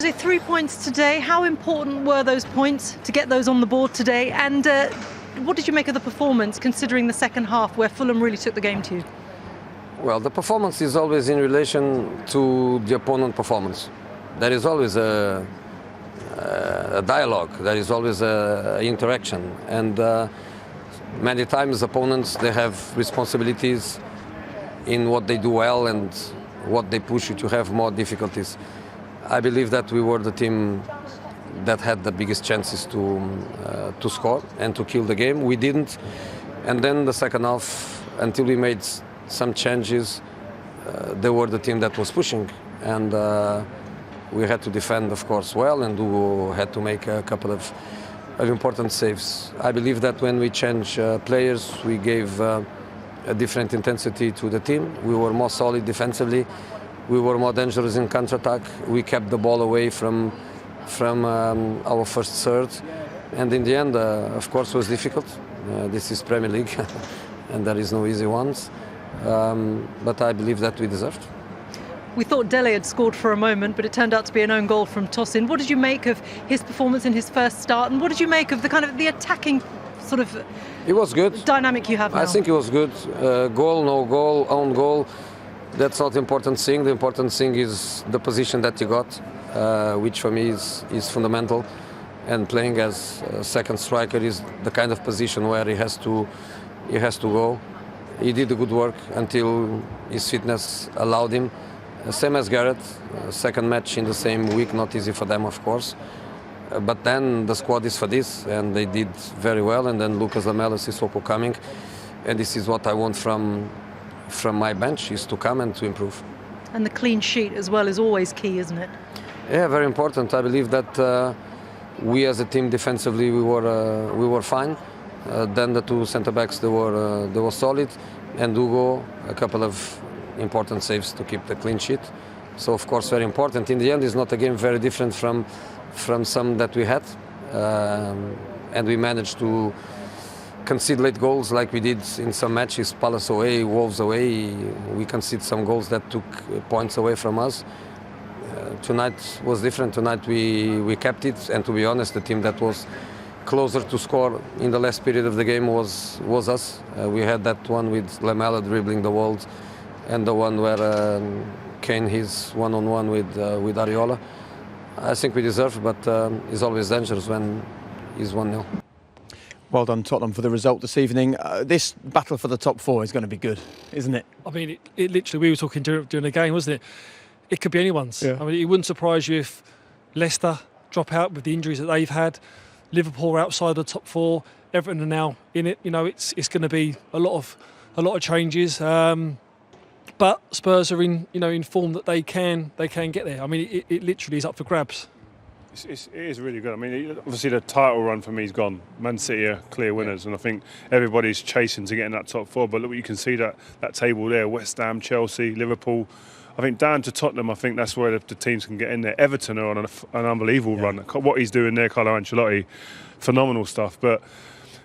3 points today. How important were those points to get those on the board today? And what did you make of the performance, considering the second half where Fulham really took the game to you? Well, the performance is always in relation to the opponent performance. There is always a dialogue. There is always an interaction. And many times opponents, they have responsibilities in what they do well and what they push you to have more difficulties. I believe that we were the team that had the biggest chances to score and to kill the game. We didn't. And then the second half, until we made some changes, they were the team that was pushing. And we had to defend, of course, well, and Hugo had to make a couple of important saves. I believe that when we changed players, we gave a different intensity to the team. We were more solid defensively. We were more dangerous in counter-attack. We kept the ball away from our first third. And in the end, of course, it was difficult. This is Premier League, and there is no easy ones. But I believe that we deserved. We thought Dele had scored for a moment, but it turned out to be an own goal from Tosin. What did you make of his performance in his first start, and what did you make of the attacking sort of it was good. Dynamic you have now? I think it was good. Goal, no goal, own goal. That's not the important thing. The important thing is the position that he got, which for me is fundamental. And playing as a second striker is the kind of position where he has to go. He did the good work until his fitness allowed him. Same as Gareth, second match in the same week, not easy for them, of course. But then the squad is for this, and they did very well. And then Lucas Lamela, Sissoko coming, and this is what I want from my bench, is to come and to improve. And the clean sheet as well is always key, isn't it? Yeah, very important. I believe that we as a team defensively we were fine. Then the two centre backs they were solid, and Hugo a couple of important saves to keep the clean sheet. So of course very important. In the end, it's not a game very different from some that we had, and we managed to concede late goals like we did in some matches. Palace away, Wolves away. We conceded some goals that took points away from us. Tonight was different. Tonight we kept it, and to be honest, the team that was closer to score in the last period of the game was us. We had that one with Lamela dribbling the wall, and the one where Kane his one-on-one with Areola. I think we deserve, but it's always dangerous when it's 1-0. Well done, Tottenham, for the result this evening. This battle for the top four is going to be good, isn't it? I mean, it literally, we were talking during the game, wasn't it? It could be anyone's. Yeah. I mean, it wouldn't surprise you if Leicester drop out with the injuries that they've had. Liverpool are outside the top four. Everton are now in it. You know, it's going to be a lot of changes. But Spurs are in form that they can get there. I mean, it literally is up for grabs. It is really good. I mean, obviously the title run for me is gone. Man City are clear winners, and I think everybody's chasing to get in that top four. But look, you can see that table there: West Ham, Chelsea, Liverpool. I think down to Tottenham, I think that's where the teams can get in there. Everton are on an unbelievable run. What he's doing there, Carlo Ancelotti, phenomenal stuff. But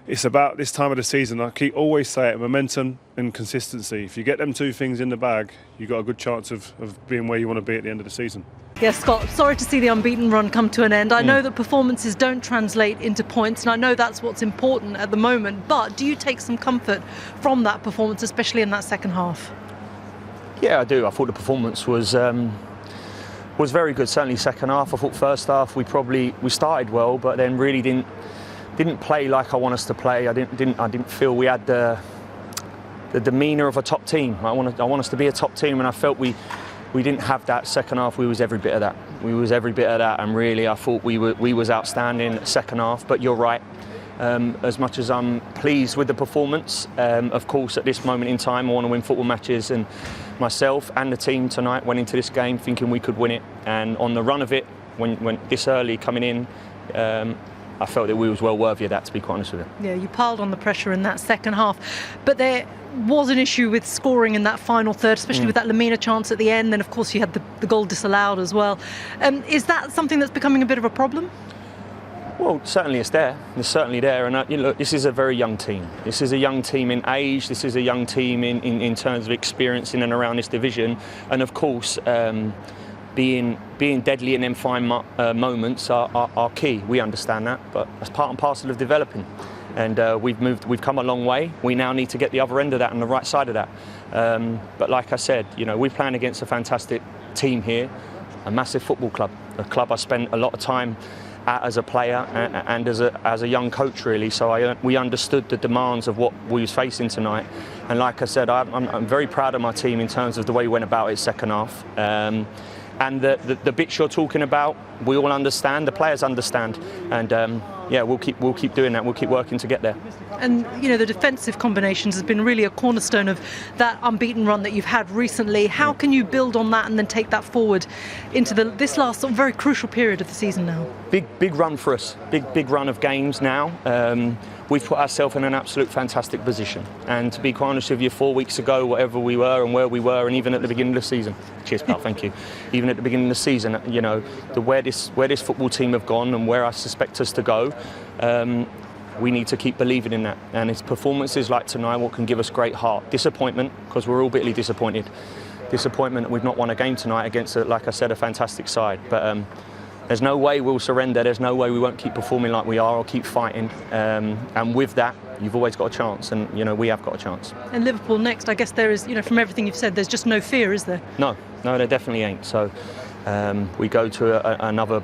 it's about this time of the season. I always say it: momentum and consistency. If you get them two things in the bag, you've got a good chance of being where you want to be at the end of the season. Yes, Scott, sorry to see the unbeaten run come to an end. I know that performances don't translate into points, and I know that's what's important at the moment, but do you take some comfort from that performance, especially in that second half? Yeah, I do. I thought the performance was very good, certainly second half. I thought first half we started well, but then really didn't play like I want us to play. I didn't feel we had the demeanour of a top team. I want us to be a top team, and I felt we didn't have that second half. We was every bit of that. And really, I thought we was outstanding second half. But you're right. As much as I'm pleased with the performance, of course, at this moment in time, I want to win football matches, and myself and the team tonight went into this game thinking we could win it. And on the run of it, when this early coming in, I felt that we was well worthy of that, to be quite honest with you. Yeah, you piled on the pressure in that second half, but there was an issue with scoring in that final third, especially with that Lamina chance at the end. Then, of course, you had the goal disallowed as well. Is that something that's becoming a bit of a problem? Well, certainly it's there. It's certainly there. And look, this is a very young team. This is a young team in age. This is a young team in terms of experience in and around this division. And of course, being deadly in them fine moments are key. We understand that, but that's part and parcel of developing. And we've come a long way. We now need to get the other end of that and the right side of that. But like I said, we're playing against a fantastic team here, a massive football club, a club I spent a lot of time at as a player and as a young coach, really. So we understood the demands of what we was facing tonight. And like I said, I'm very proud of my team in terms of the way we went about it second half. And the bits you're talking about, we all understand, the players understand, and we'll keep doing that. We'll keep working to get there. And the defensive combinations has been really a cornerstone of that unbeaten run that you've had recently. How can you build on that and then take that forward into this last sort of very crucial period of the season now? Big run for us. Big run of games now. We've put ourselves in an absolute fantastic position. And to be quite honest with you, 4 weeks ago, whatever we were and where we were, and even at the beginning of the season, cheers, pal, thank you. Even at the beginning of the season, where this football team have gone and where I suspect us to go, we need to keep believing in that. And it's performances like tonight what can give us great heart. Disappointment, because we're all bitterly disappointed. Disappointment that we've not won a game tonight against, like I said, a fantastic side. But there's no way we'll surrender. There's no way we won't keep performing like we are or keep fighting. And with that, you've always got a chance, and we have got a chance. And Liverpool next, I guess there is, from everything you've said, there's just no fear, is there? No, there definitely ain't. So we go to another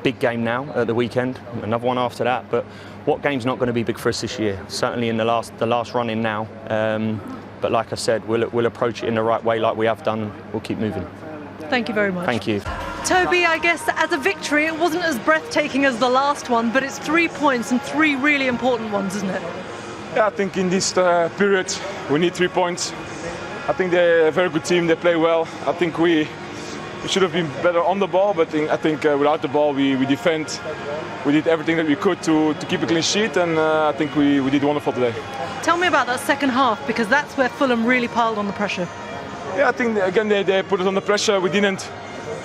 big game now at the weekend, another one after that. But what game's not going to be big for us this year? Certainly in the last run in now. But like I said, we'll approach it in the right way, like we have done. We'll keep moving. Thank you very much. Thank you. Toby, I guess as a victory, it wasn't as breathtaking as the last one, but it's 3 points and 3 really important ones, isn't it? Yeah, I think in this period we need 3 points. I think they're a very good team. They play well. I think we should have been better on the ball, but I think without the ball we defend. We did everything that we could to keep a clean sheet, and I think we did wonderful today. Tell me about that second half, because that's where Fulham really piled on the pressure. Yeah, I think again they put us under pressure. We didn't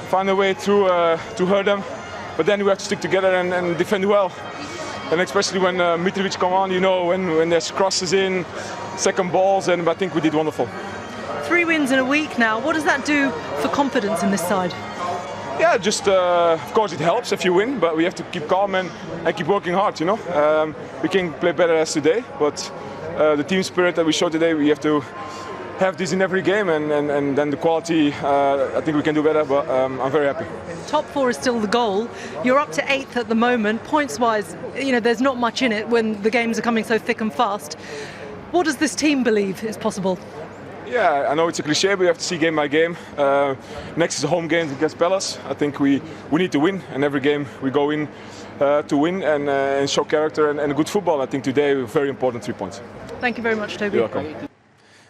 find a way through to hurt them, but then we have to stick together and defend well. And especially when Mitrovic come on, when there's crosses in, second balls, and I think we did wonderful. 3 wins in a week now. What does that do for confidence in this side? Yeah, just of course it helps if you win, but we have to keep calm and keep working hard. We can play better as today, but the team spirit that we showed today, we have to have this in every game, and then the quality, I think we can do better, but I'm very happy. Top 4 is still the goal. You're up to 8th at the moment. Points-wise, there's not much in it when the games are coming so thick and fast. What does this team believe is possible? Yeah, I know it's a cliche, but we have to see game by game. Next is a home game against Palace. I think we need to win, and every game we go in to win and show character and good football. I think today very important 3 points. Thank you very much, Toby. You're welcome.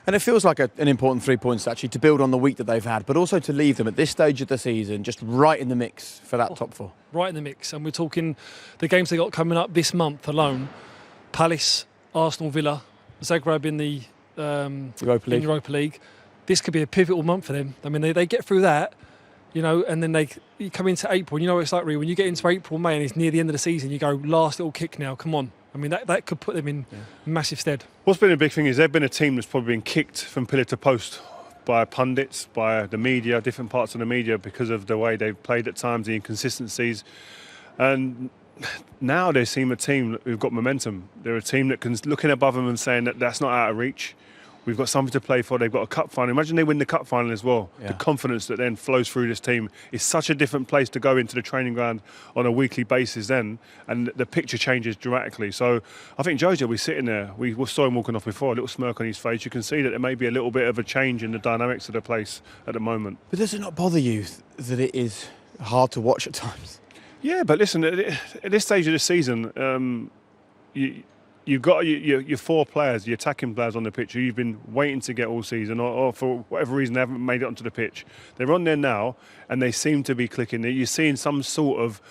And it feels like an important 3 points actually to build on the week that they've had, but also to leave them at this stage of the season just right in the mix for that top 4. Right in the mix, and we're talking the games they got coming up this month alone: Palace, Arsenal, Villa, Zagreb in the Europa League. This could be a pivotal month for them. I mean, they get through that, and then you come into April. And it's like, when you get into April, May, and it's near the end of the season, you go, last little kick now, come on. I mean, that could put them in massive stead. What's been a big thing is they've been a team that's probably been kicked from pillar to post by pundits, by the media, different parts of the media, because of the way they've played at times, the inconsistencies. And now they seem a team who've got momentum. They're a team that can looking above them and saying that that's not out of reach. We've got something to play for. They've got a cup final. Imagine they win the cup final as well. Yeah. The confidence that then flows through this team is such a different place to go into the training ground on a weekly basis then, and the picture changes dramatically. So I think Jojo was sitting there. We saw him walking off before, a little smirk on his face. You can see that there may be a little bit of a change in the dynamics of the place at the moment. But does it not bother you that it is hard to watch at times? Yeah, but listen, at this stage of the season, you've got your 4 players, your attacking players on the pitch who you've been waiting to get all season, or for whatever reason they haven't made it onto the pitch. They're on there now, and they seem to be clicking. You're seeing some sort of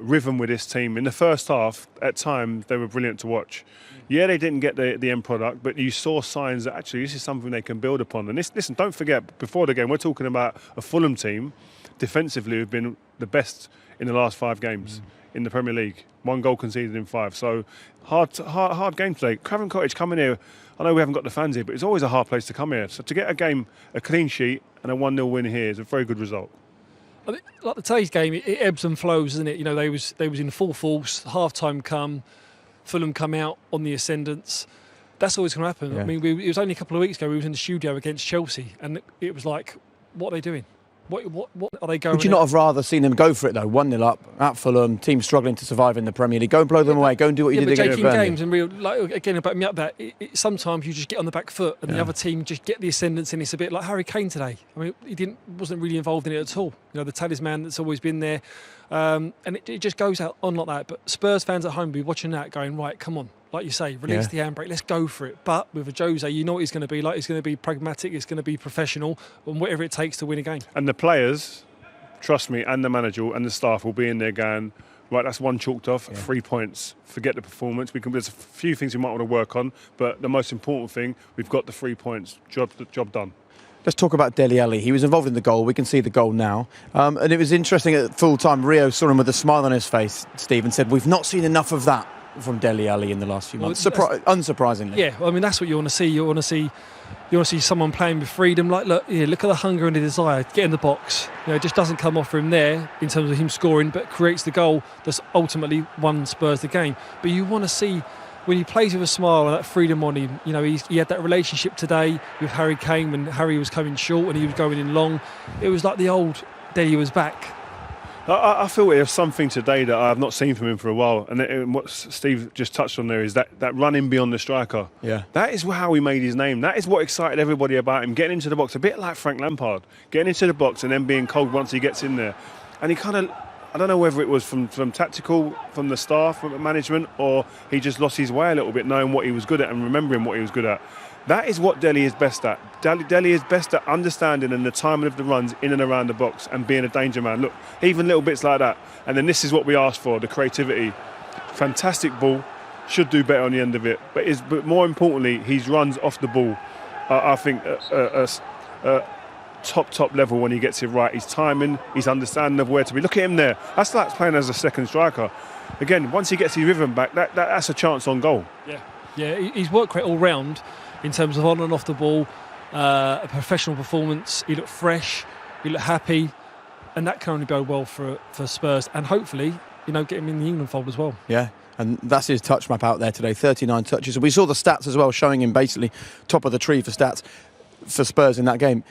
rhythm with this team. In the first half, at times, they were brilliant to watch. Yeah, they didn't get the end product, but you saw signs that actually this is something they can build upon. And listen, don't forget, before the game, we're talking about a Fulham team, defensively, who've been the best in the last 5 games in the Premier League. 1 goal conceded in 5. So hard game today. Craven Cottage coming here, I know we haven't got the fans here, but it's always a hard place to come here. So to get a clean sheet and a 1-0 win here is a very good result. I mean, like today's game, it ebbs and flows, isn't it? You know, they was in full force. Half time come, Fulham come out on the ascendance. That's always going to happen. Yeah. I mean, it was only a couple of weeks ago we was in the studio against Chelsea, and it was like, what are they doing? What are they going? Would you not have rather seen them go for it though? 1-0 up at Fulham, team struggling to survive in the Premier League. Go and blow them away. Go and do what you did against Burnley. Games and again about me up that sometimes you just get on the back foot and the other team just get the ascendance, and it's a bit like Harry Kane today. I mean, he wasn't really involved in it at all. You know, the talisman that's always been there, and it just goes out on like that. But Spurs fans at home will be watching that, going, right, come on. Like you say, release the handbrake, let's go for it. But with a Jose, you know what he's going to be like. He's going to be pragmatic, he's going to be professional, and whatever it takes to win a game. And the players, trust me, and the manager and the staff will be in there going, right, that's one chalked off, 3 points. Forget the performance. There's a few things we might want to work on, but the most important thing, we've got the 3 points. Job done. Let's talk about Dele Alli. He was involved in the goal. We can see the goal now. And it was interesting at full time, Rio saw him with a smile on his face, Steve, and said, we've not seen enough of that from Dele Alli in the last few months. Unsurprisingly. Yeah, I mean, that's what you want to see. You want to see someone playing with freedom. Like, look at the hunger and the desire. Get in the box. You know, it just doesn't come off from there in terms of him scoring, but creates the goal that's ultimately won Spurs the game. But you want to see when he plays with a smile and that freedom on him. You know, he had that relationship today with Harry Kane when Harry was coming short and he was going in long. It was like the old Dele was back. I feel there's something today that I have not seen from him for a while, and what Steve just touched on there is that running beyond the striker. Yeah, that is how he made his name. That is what excited everybody about him, getting into the box, a bit like Frank Lampard, getting into the box and then being cold once he gets in there. And he kind of, I don't know whether it was from tactical, from the staff, from the management, or he just lost his way a little bit, knowing what he was good at and remembering what he was good at. That is what Dele is best at. Dele is best at understanding and the timing of the runs in and around the box and being a danger man. Look, even little bits like that. And then this is what we asked for, the creativity. Fantastic ball, should do better on the end of it. But more importantly, his runs off the ball, I think, top level when he gets it right. His timing, his understanding of where to be. Look at him there. That's like playing as a second striker. Again, once he gets his rhythm back, that's a chance on goal. Yeah, he's worked great all round. In terms of on and off the ball, a professional performance. He looked fresh, he looked happy, and that can only go well for Spurs. And hopefully, get him in the England fold as well. Yeah, and that's his touch map out there today, 39 touches. We saw the stats as well, showing him basically top of the tree for stats for Spurs in that game.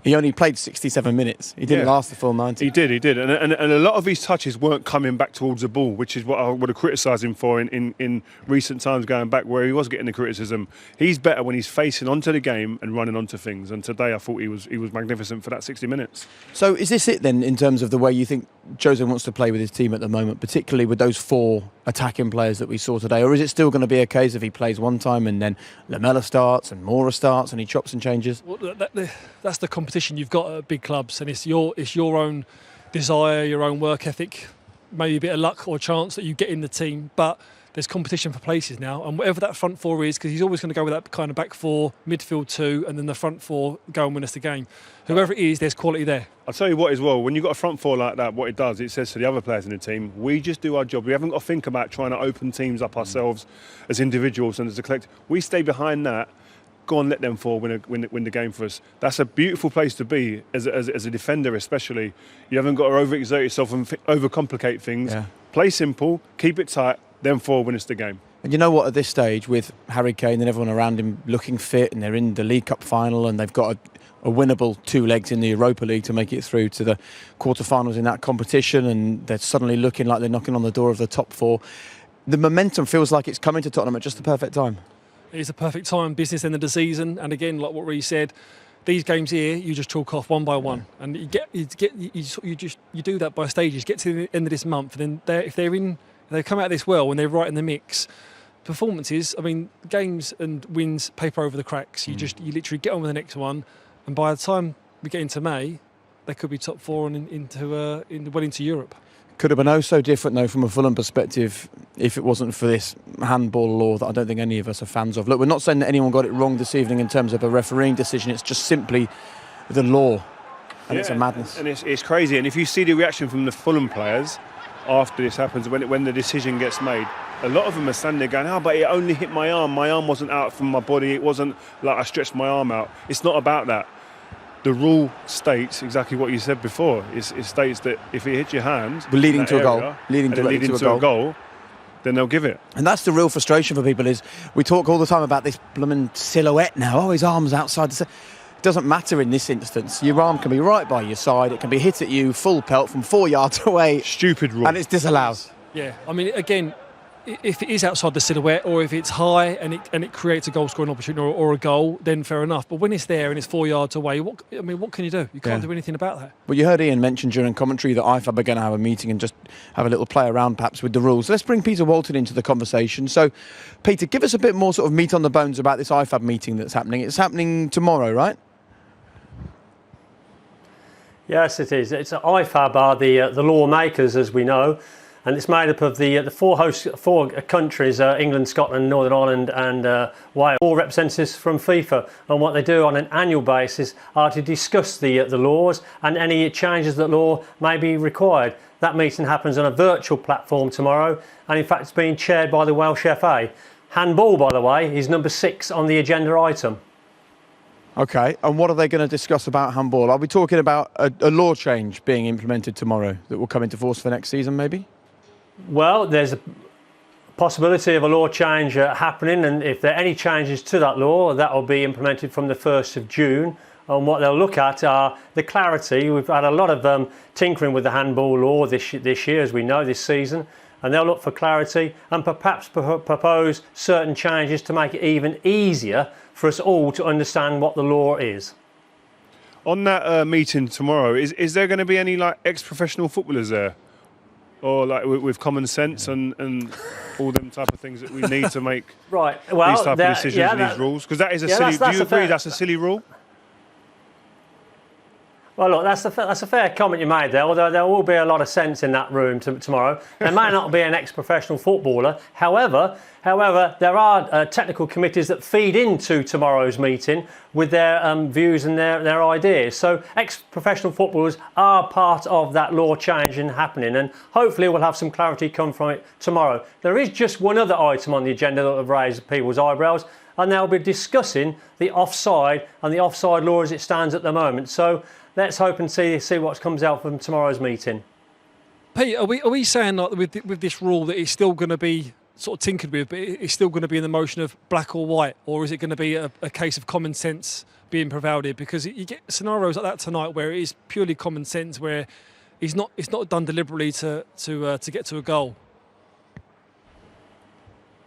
He only played 67 minutes. He didn't last the full 90. He did. And a lot of his touches weren't coming back towards the ball, which is what I would have criticised him for in recent times going back, where he was getting the criticism. He's better when he's facing onto the game and running onto things. And today I thought he was magnificent for that 60 minutes. So is this it then, in terms of the way you think Jose wants to play with his team at the moment, particularly with those 4 attacking players that we saw today? Or is it still going to be a case of he plays one time and then Lamela starts and Moura starts and he chops and changes? Well, that's the competition you've got at big clubs, and it's your own desire, your own work ethic, maybe a bit of luck or chance that you get in the team, but there's competition for places now, and whatever that front 4 is, because he's always going to go with that kind of back 4, midfield 2, and then the front 4 go and win us the game. Whoever it is, there's quality there. I'll tell you what as well, when you've got a front 4 like that, what it does, it says to the other players in the team, we just do our job. We haven't got to think about trying to open teams up ourselves as individuals and as a collective. We stay behind that, go and let them 4 win the game for us. That's a beautiful place to be as a defender, especially. You haven't got to overexert yourself and overcomplicate things. Yeah. Play simple, keep it tight, then 4 win us the game. And you know what, at this stage, with Harry Kane and everyone around him looking fit, and they're in the League Cup final, and they've got a winnable 2 legs in the Europa League to make it through to the quarterfinals in that competition, and they're suddenly looking like they're knocking on the door of the top 4. The momentum feels like it's coming to Tottenham at just the perfect time. It's a perfect time, business end of the season, and again, like what Ree said, these games here you just chalk off one by one, and you do that by stages. Get to the end of this month, and then if they come out this well and they're right in the mix. Performances, I mean, games and wins paper over the cracks. You literally get on with the next one, and by the time we get into May, they could be top 4 and into Europe. Could have been oh so different though from a Fulham perspective if it wasn't for this handball law that I don't think any of us are fans of. Look, we're not saying that anyone got it wrong this evening in terms of a refereeing decision. It's just simply the law, and it's a madness. And it's crazy. And if you see the reaction from the Fulham players after this happens, when the decision gets made, a lot of them are standing there going, but it only hit my arm. My arm wasn't out from my body. It wasn't like I stretched my arm out. It's not about that. the rule states exactly what you said before. It states that if it hits your hand, leading to a goal, leading to a goal, then they'll give it. And that's the real frustration for people. Is we talk all the time about this blooming silhouette now. Oh, his arm's outside the. It doesn't matter in this instance. Your arm can be right by your side. It can be hit at you full pelt from 4 yards away. Stupid rule. And it's disallowed. Yeah, I mean, again, if it is outside the silhouette or if it's high and it creates a goal scoring opportunity or a goal, then fair enough. But when it's there and it's 4 yards away, what can you do? You can't do anything about that. Well, you heard Ian mention during commentary that IFAB are going to have a meeting and just have a little play around perhaps with the rules. Let's bring Peter Walton into the conversation. So, Peter, give us a bit more sort of meat on the bones about this IFAB meeting that's happening. It's happening tomorrow, right? Yes, it is. It's IFAB are the lawmakers, as we know. And it's made up of the four countries, England, Scotland, Northern Ireland and Wales, all representatives from FIFA. And what they do on an annual basis are to discuss the laws and any changes that law may be required. That meeting happens on a virtual platform tomorrow, and in fact it's being chaired by the Welsh FA. Handball, by the way, is number 6 on the agenda item. OK, and what are they going to discuss about handball? Are we talking about a law change being implemented tomorrow that will come into force for next season, maybe? Well, there's a possibility of a law change happening, and if there are any changes to that law, that will be implemented from the 1st of June. And what they'll look at are the clarity. We've had a lot of tinkering with the handball law this year, as we know, this season, and they'll look for clarity and perhaps propose certain changes to make it even easier for us all to understand what the law is. On that meeting tomorrow, is there going to be any like ex-professional footballers there? Or like with common sense and all them type of things that we need to make right. Well, these type of decisions and these rules? Because that is a silly. Do you agree that's a silly rule? Well, look, that's a fair comment you made there, although there will be a lot of sense in that room tomorrow. There may not be an ex-professional footballer. However, there are technical committees that feed into tomorrow's meeting with their views and their ideas. So ex-professional footballers are part of that law change and happening, and hopefully we'll have some clarity come from it tomorrow. There is just one other item on the agenda that will raise people's eyebrows, and they'll be discussing the offside and the offside law as it stands at the moment. So let's hope and see what comes out from tomorrow's meeting. Pete, are we saying like with this rule that it's still going to be sort of tinkered with, but it's still going to be in the motion of black or white, or is it going to be a case of common sense being prevailed? Because you get scenarios like that tonight where it is purely common sense, where it's not done deliberately to get to a goal.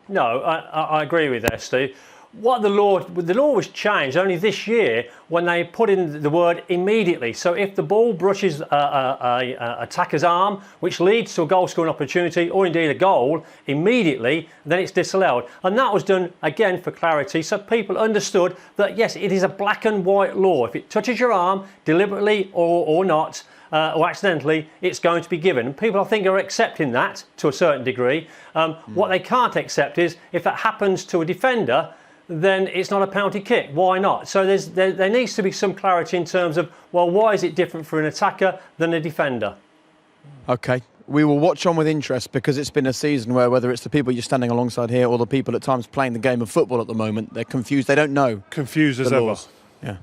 No, I agree with that, Steve. The law was changed only this year when they put in the word immediately. So if the ball brushes a attacker's arm, which leads to a goal scoring opportunity or indeed a goal, immediately, then it's disallowed. And that was done again for clarity, so people understood that yes, it is a black and white law. If it touches your arm deliberately or not, or accidentally, it's going to be given. And people, I think, are accepting that to a certain degree. What they can't accept is if that happens to a defender, then it's not a penalty kick. Why not? So there needs to be some clarity in terms of, well, why is it different for an attacker than a defender? OK. We will watch on with interest because it's been a season where whether it's the people you're standing alongside here or the people at times playing the game of football at the moment, they're confused. They don't know. Confused as ever. Yeah.